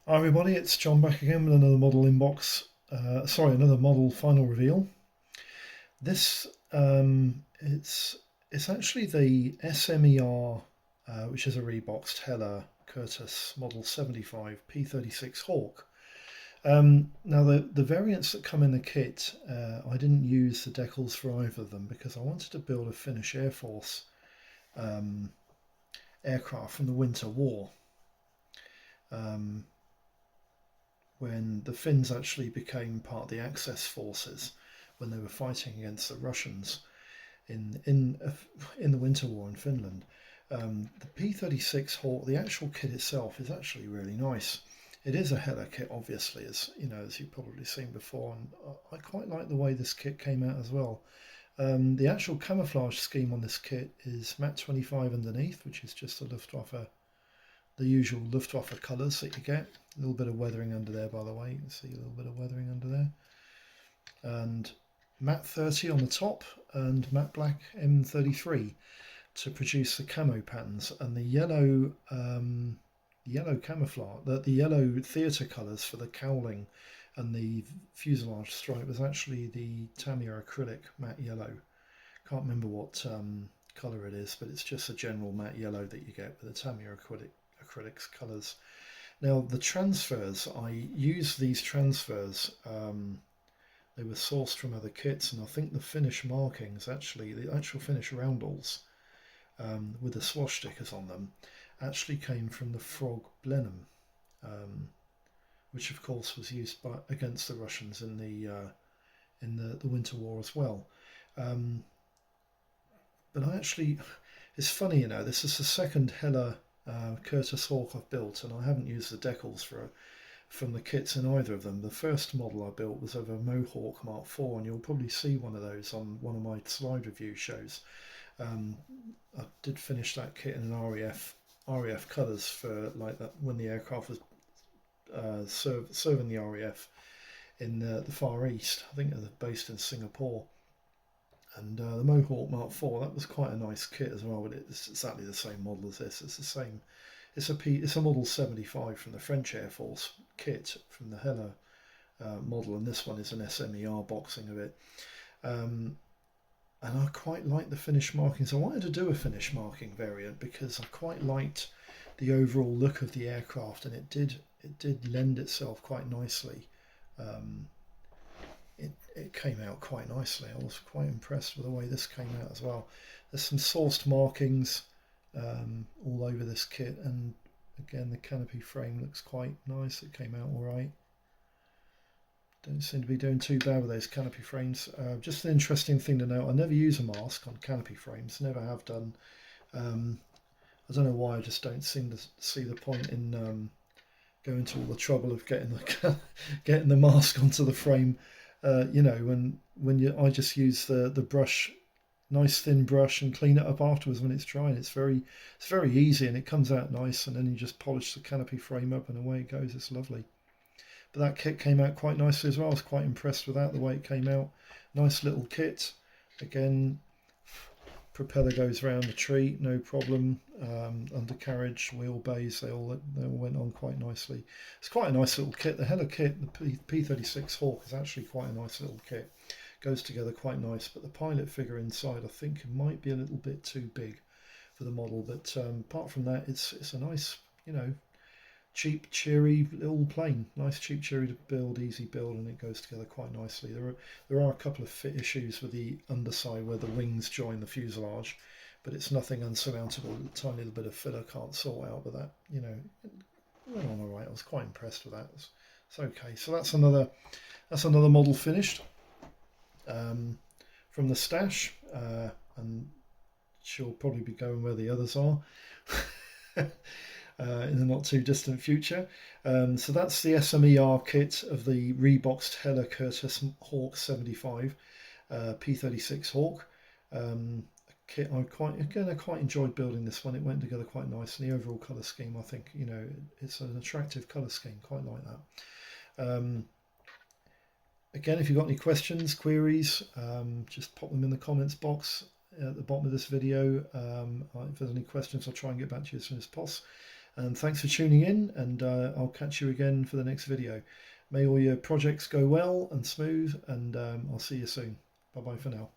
Hi everybody, it's John back again with another model inbox. Another model final reveal. This it's actually the SMER, which is a reboxed Hella Curtis Model 75 P36 Hawk. Now the variants that come in the kit, I didn't use the decals for either of them because I wanted to build a Finnish Air Force aircraft from the Winter War. When the Finns actually became part of the Axis forces when they were fighting against the Russians in the Winter War in Finland. The P36 Hawk, the actual kit itself, is actually really nice. It is a Hella kit, obviously, as you know, as you've probably seen before, and I quite like the way this kit came out as well. The actual camouflage scheme on this kit is matte 25 underneath, which is just the usual Luftwaffe colours that you get. A little bit of weathering under there, by the way. You can see a little bit of weathering under there. And matte 30 on the top and matte black M33 to produce the camo patterns. And the yellow camouflage, the yellow theatre colours for the cowling and the fuselage stripe was actually the Tamiya acrylic matte yellow. Can't remember what colour it is, but it's just a general matte yellow that you get with the Tamiya acrylics colours. Now the transfers, I used these transfers, they were sourced from other kits, and I think the Finnish markings, actually the actual Finnish roundels with the swash stickers on them, actually came from the Frog Blenheim, which of course was used against the Russians in the Winter War as well. But it's funny, you know, this is the second Hella Curtis Hawk I've built, and I haven't used the decals from the kits in either of them. The first model I built was of a Mohawk Mark IV, and you'll probably see one of those on one of my slide review shows. I did finish that kit in an RAF colours for like that when the aircraft was serving the RAF in the Far East. I think they're based in Singapore. And the Mohawk Mark IV, that was quite a nice kit as well. But it's exactly the same model as this. It's the same. It's a Model 75 from the French Air Force kit from the Hella model, and this one is an SMER boxing of it. And I quite like the Finnish markings. I wanted to do a Finnish marking variant because I quite liked the overall look of the aircraft, and it did lend itself quite nicely. It came out quite nicely. I was quite impressed with the way this came out as well. There's some sourced markings all over this kit, and again the canopy frame looks quite nice. It came out all right. Don't seem to be doing too bad with those canopy frames. Just an interesting thing to note, I never use a mask on canopy frames, never have done. I don't know why, I just don't seem to see the point in going to all the trouble of getting the mask onto the frame. I just use the brush, nice thin brush, and clean it up afterwards when it's dry. And it's very easy, and it comes out nice. And then you just polish the canopy frame up, and away it goes. It's lovely. But that kit came out quite nicely as well. I was quite impressed with that, the way it came out. Nice little kit. Again, propeller goes around the tree, no problem. Undercarriage, wheelbase, they all went on quite nicely. It's quite a nice little kit. The Hella kit, the P36 Hawk, is actually quite a nice little kit. Goes together quite nice, but the pilot figure inside, I think, it might be a little bit too big for the model. But apart from that, it's a nice, cheap, cheery little plane. Nice, cheap, cheery to build, easy build, and it goes together quite nicely. There are a couple of fit issues with the underside where the wings join the fuselage, but it's nothing unsurmountable. A tiny little bit of filler can't sort out, but that, it went on all right. I was quite impressed with that. It's okay. So that's another model finished from the stash, and she'll probably be going where the others are. In the not too distant future. So that's the SMER kit of the reboxed Hella Curtis Hawk 75 P36 Hawk kit. I quite enjoyed building this one. It went together quite nicely. The overall colour scheme, I think, it's an attractive colour scheme. Quite like that. Again, if you've got any questions, queries, just pop them in the comments box at the bottom of this video. If there's any questions, I'll try and get back to you as soon as possible. And thanks for tuning in, and I'll catch you again for the next video. May all your projects go well and smooth, and I'll see you soon. Bye bye for now.